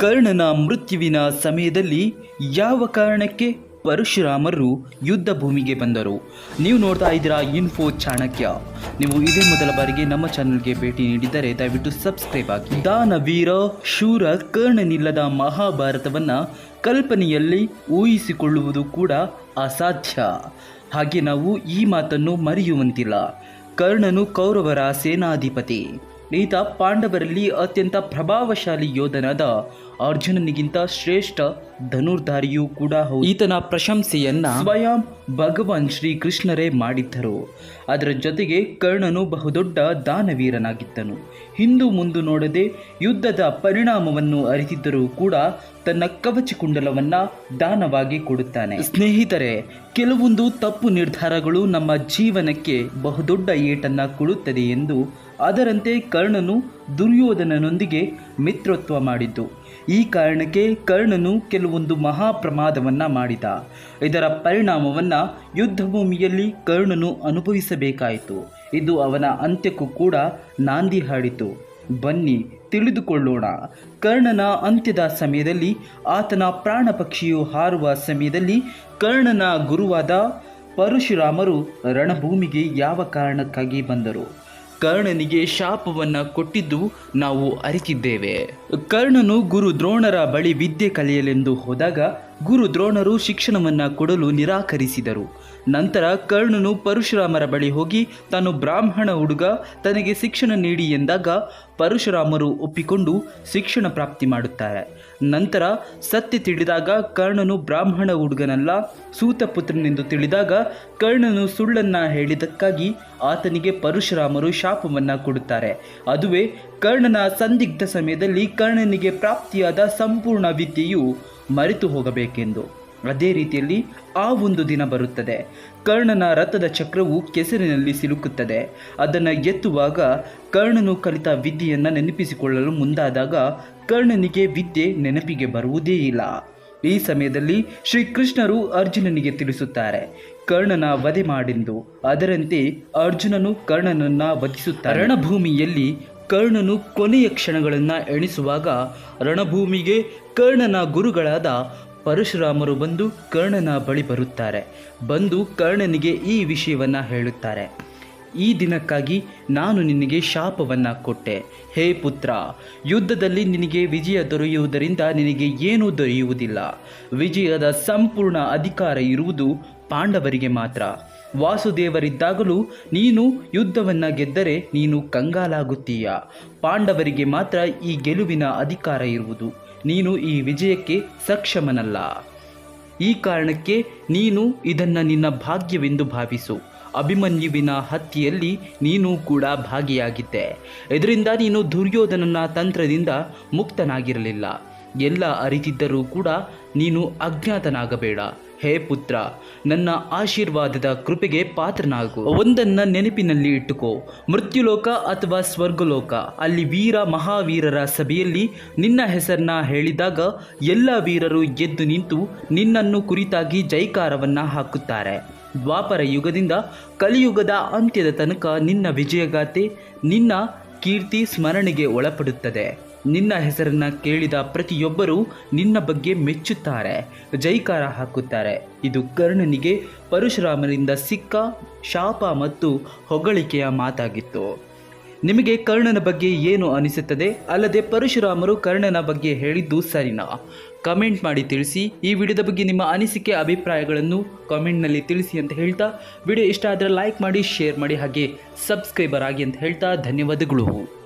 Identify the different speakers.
Speaker 1: ಕರ್ಣನ ಮೃತ್ಯುವಿನ ಸಮಯದಲ್ಲಿ ಯಾವ ಕಾರಣಕ್ಕೆ ಪರಶುರಾಮರು ಯುದ್ಧ ಭೂಮಿಗೆ ಬಂದರು? ನೀವು ನೋಡ್ತಾ ಇದ್ದೀರಾ ಇನ್ಫೋ ಚಾಣಕ್ಯ. ನೀವು ಇದೇ ಮೊದಲ ಬಾರಿಗೆ ನಮ್ಮ ಚಾನಲ್ಗೆ ಭೇಟಿ ನೀಡಿದರೆ ದಯವಿಟ್ಟು ಸಬ್ಸ್ಕ್ರೈಬ್ ಆಗಿ. ದಾನವೀರ ಶೂರ ಕರ್ಣನಿಲ್ಲದ ಮಹಾಭಾರತವನ್ನು ಕಲ್ಪನೆಯಲ್ಲಿ ಊಹಿಸಿಕೊಳ್ಳುವುದು ಕೂಡ ಅಸಾಧ್ಯ. ಹಾಗೆ ನಾವು ಈ ಮಾತನ್ನು ಮರೆಯುವಂತಿಲ್ಲ. ಕರ್ಣನು ಕೌರವರ ಸೇನಾಧಿಪತಿ. ಈತ ಪಾಂಡವರಲ್ಲಿ ಅತ್ಯಂತ ಪ್ರಭಾವಶಾಲಿ ಯೋಧನಾದ ಅರ್ಜುನನಿಗಿಂತ ಶ್ರೇಷ್ಠ ಧನುರ್ಧಾರಿಯೂ ಕೂಡ ಹೌದು. ಈತನ ಪ್ರಶಂಸೆಯನ್ನ ಸ್ವಯಂ ಭಗವಾನ್ ಶ್ರೀಕೃಷ್ಣರೇ ಮಾಡಿದ್ದರು. ಅದರ ಜೊತೆಗೆ ಕರ್ಣನು ಬಹುದೊಡ್ಡ ದಾನವೀರನಾಗಿದ್ದನು. ಹಿಂದು ಮುಂದು ನೋಡದೆ ಯುದ್ಧದ ಪರಿಣಾಮವನ್ನು ಅರಿತಿದ್ದರೂ ಕೂಡ ತನ್ನ ಕವಚ ಕುಂಡಲವನ್ನ ದಾನವಾಗಿ ಕೊಡುತ್ತಾನೆ. ಸ್ನೇಹಿತರೆ, ಕೆಲವೊಂದು ತಪ್ಪು ನಿರ್ಧಾರಗಳು ನಮ್ಮ ಜೀವನಕ್ಕೆ ಬಹುದೊಡ್ಡ ಏಟನ್ನು ಕೊಡುತ್ತದೆ ಎಂದು ಅದರಂತೆ ಕರ್ಣನು ದುರ್ಯೋಧನನೊಂದಿಗೆ ಮಿತ್ರತ್ವ ಮಾಡಿದ್ದು. ಈ ಕಾರಣಕ್ಕೆ ಕರ್ಣನು ಕೆಲವೊಂದು ಮಹಾಪ್ರಮಾದವನ್ನು ಮಾಡಿದ. ಇದರ ಪರಿಣಾಮವನ್ನು ಯುದ್ಧ ಭೂಮಿಯಲ್ಲಿ ಕರ್ಣನು ಅನುಭವಿಸಬೇಕಾಯಿತು. ಇದು ಅವನ ಅಂತ್ಯಕ್ಕೂ ಕೂಡ ನಾಂದಿ ಹಾಡಿತು. ಬನ್ನಿ ತಿಳಿದುಕೊಳ್ಳೋಣ. ಕರ್ಣನ ಅಂತ್ಯದ ಸಮಯದಲ್ಲಿ, ಆತನ ಪ್ರಾಣ ಪಕ್ಷಿಯು ಹಾರುವ ಸಮಯದಲ್ಲಿ, ಕರ್ಣನ ಗುರುವಾದ ಪರಶುರಾಮರು ರಣಭೂಮಿಗೆ ಯಾವ ಕಾರಣಕ್ಕಾಗಿ ಬಂದರು? ಕರ್ಣನಿಗೆ ಶಾಪವನ್ನು ಕೊಟ್ಟಿದ್ದು ನಾವು ಅರಿತಿದ್ದೇವೆ. ಕರ್ಣನು ಗುರು ದ್ರೋಣರ ಬಳಿ ವಿದ್ಯೆ ಕಲಿಯಲೆಂದು ಹೋದಾಗ ಗುರು ದ್ರೋಣರು ಶಿಕ್ಷಣವನ್ನು ಕೊಡಲು ನಿರಾಕರಿಸಿದರು. ನಂತರ ಕರ್ಣನು ಪರಶುರಾಮರ ಬಳಿ ಹೋಗಿ ತಾನು ಬ್ರಾಹ್ಮಣ ಹುಡುಗ, ತನಗೆ ಶಿಕ್ಷಣ ನೀಡಿ ಎಂದಾಗ ಪರಶುರಾಮರು ಒಪ್ಪಿಕೊಂಡು ಶಿಕ್ಷಣ ಪ್ರಾಪ್ತಿ ಮಾಡುತ್ತಾರೆ. ನಂತರ ಸತ್ಯ ತಿಳಿದಾಗ ಕರ್ಣನು ಬ್ರಾಹ್ಮಣ ಹುಡುಗನಲ್ಲ, ಸೂತಪುತ್ರನೆಂದು ತಿಳಿದಾಗ ಕರ್ಣನು ಸುಳ್ಳನ್ನು ಹೇಳಿದ್ದಕ್ಕಾಗಿ ಆತನಿಗೆ ಪರಶುರಾಮರು ಶಾಪವನ್ನು ಕೊಡುತ್ತಾರೆ. ಅದುವೇ ಕರ್ಣನ ಸಂದಿಗ್ಧ ಸಮಯದಲ್ಲಿ ಕರ್ಣನಿಗೆ ಪ್ರಾಪ್ತಿಯಾದ ಸಂಪೂರ್ಣ ವಿದ್ಯೆಯು ಮರೆತು ಹೋಗಬೇಕೆಂದು. ಅದೇ ರೀತಿಯಲ್ಲಿ ಆ ಒಂದು ದಿನ ಬರುತ್ತದೆ. ಕರ್ಣನ ರಥದ ಚಕ್ರವು ಕೆಸರಿನಲ್ಲಿ ಸಿಲುಕುತ್ತದೆ. ಅದನ್ನು ಎತ್ತುವಾಗ ಕರ್ಣನು ಕಲಿತ ವಿದ್ಯೆಯನ್ನು ನೆನಪಿಸಿಕೊಳ್ಳಲು ಮುಂದಾದಾಗ ಕರ್ಣನಿಗೆ ವಿದ್ಯೆ ನೆನಪಿಗೆ ಬರುವುದೇ ಇಲ್ಲ. ಈ ಸಮಯದಲ್ಲಿ ಶ್ರೀಕೃಷ್ಣರು ಅರ್ಜುನನಿಗೆ ತಿಳಿಸುತ್ತಾರೆ ಕರ್ಣನ ವಧೆ ಮಾಡೆಂದು. ಅದರಂತೆ ಅರ್ಜುನನು ಕರ್ಣನನ್ನು ವಧಿಸುತ್ತಾರೆ. ರಣಭೂಮಿಯಲ್ಲಿ ಕರ್ಣನು ಕೊನೆಯ ಕ್ಷಣಗಳನ್ನು ಎಣಿಸುವಾಗ ರಣಭೂಮಿಗೆ ಕರ್ಣನ ಗುರುಗಳಾದ ಪರಶುರಾಮರು ಬಂದು ಕರ್ಣನ ಬಳಿ ಬರುತ್ತಾರೆ. ಬಂದು ಕರ್ಣನಿಗೆ ಈ ವಿಷಯವನ್ನು ಹೇಳುತ್ತಾರೆ. ಈ ದಿನಕ್ಕಾಗಿ ನಾನು ನಿನಗೆ ಶಾಪವನ್ನು ಕೊಟ್ಟೆ. ಹೇ ಪುತ್ರ, ಯುದ್ಧದಲ್ಲಿ ನಿನಗೆ ವಿಜಯ ದೊರೆಯುವುದರಿಂದ ನಿನಗೆ ಏನೂ ದೊರೆಯುವುದಿಲ್ಲ. ವಿಜಯದ ಸಂಪೂರ್ಣ ಅಧಿಕಾರ ಇರುವುದು ಪಾಂಡವರಿಗೆ ಮಾತ್ರ. ವಾಸುದೇವರಿದ್ದಾಗಲೂ ನೀನು ಯುದ್ಧವನ್ನು ಗೆದ್ದರೆ ನೀನು ಕಂಗಾಲಾಗುತ್ತೀಯ. ಪಾಂಡವರಿಗೆ ಮಾತ್ರ ಈ ಗೆಲುವಿನ ಅಧಿಕಾರ ಇರುವುದು. ನೀನು ಈ ವಿಜಯಕ್ಕೆ ಸಕ್ಷಮನಲ್ಲ. ಈ ಕಾರಣಕ್ಕೆ ನೀನು ಇದನ್ನು ನಿನ್ನ ಭಾಗ್ಯವೆಂದು ಭಾವಿಸು. ಅಭಿಮನ್ಯುವಿನ ಹತ್ಯೆಯಲ್ಲಿ ನೀನು ಕೂಡ ಭಾಗಿಯಾಗಿದ್ದೆ. ಇದರಿಂದ ನೀನು ದುರ್ಯೋಧನನ ತಂತ್ರದಿಂದ ಮುಕ್ತನಾಗಿರಲಿಲ್ಲ. ಎಲ್ಲ ಅರಿತಿದ್ದರೂ ಕೂಡ ನೀನು ಅಜ್ಞಾತನಾಗಬೇಡ. ಹೇ ಪುತ್ರ, ನನ್ನ ಆಶೀರ್ವಾದದ ಕೃಪೆಗೆ ಪಾತ್ರನಾಗು. ಒಂದನ್ನು ನೆನಪಿನಲ್ಲಿ ಇಟ್ಟುಕೋ. ಮೃತ್ಯುಲೋಕ ಅಥವಾ ಸ್ವರ್ಗಲೋಕ, ಅಲ್ಲಿ ವೀರ ಮಹಾವೀರರ ಸಭೆಯಲ್ಲಿ ನಿನ್ನ ಹೆಸರನ್ನ ಹೇಳಿದಾಗ ಎಲ್ಲ ವೀರರು ಎದ್ದು ನಿಂತು ನಿನ್ನನ್ನು ಕುರಿತಾಗಿ ಜೈಕಾರವನ್ನು ಹಾಕುತ್ತಾರೆ. ದ್ವಾಪರ ಯುಗದಿಂದ ಕಲಿಯುಗದ ಅಂತ್ಯದ ತನಕ ನಿನ್ನ ವಿಜಯಗಾಥೆ, ನಿನ್ನ ಕೀರ್ತಿ ಸ್ಮರಣೆಗೆ ಒಳಪಡುತ್ತದೆ. ನಿನ್ನ ಹೆಸರನ್ನು ಕೇಳಿದ ಪ್ರತಿಯೊಬ್ಬರೂ ನಿನ್ನ ಬಗ್ಗೆ ಮೆಚ್ಚುತ್ತಾರೆ, ಜೈಕಾರ ಹಾಕುತ್ತಾರೆ. ಇದು ಕರ್ಣನಿಗೆ ಪರಶುರಾಮರಿಂದ ಸಿಕ್ಕ ಶಾಪ ಮತ್ತು ಹೊಗಳಿಕೆಯ ಮಾತಾಗಿತ್ತು. ನಿಮಗೆ ಕರ್ಣನ ಬಗ್ಗೆ ಏನು ಅನಿಸುತ್ತದೆ? ಅಲ್ಲದೆ ಪರಶುರಾಮರು ಕರ್ಣನ ಬಗ್ಗೆ ಹೇಳಿದ್ದು ಸರಿನಾ? ಕಮೆಂಟ್ ಮಾಡಿ ತಿಳಿಸಿ. ಈ ವಿಡಿಯೋದ ಬಗ್ಗೆ ನಿಮ್ಮ ಅನಿಸಿಕೆ ಅಭಿಪ್ರಾಯಗಳನ್ನು ಕಾಮೆಂಟ್ನಲ್ಲಿ ತಿಳಿಸಿ ಅಂತ ಹೇಳ್ತಾ, ವಿಡಿಯೋ ಇಷ್ಟ ಆದರೆ ಲೈಕ್ ಮಾಡಿ, ಶೇರ್ ಮಾಡಿ, ಹಾಗೆ ಸಬ್ಸ್ಕ್ರೈಬರ್ ಆಗಿ ಅಂತ ಹೇಳ್ತಾ ಧನ್ಯವಾದಗಳು.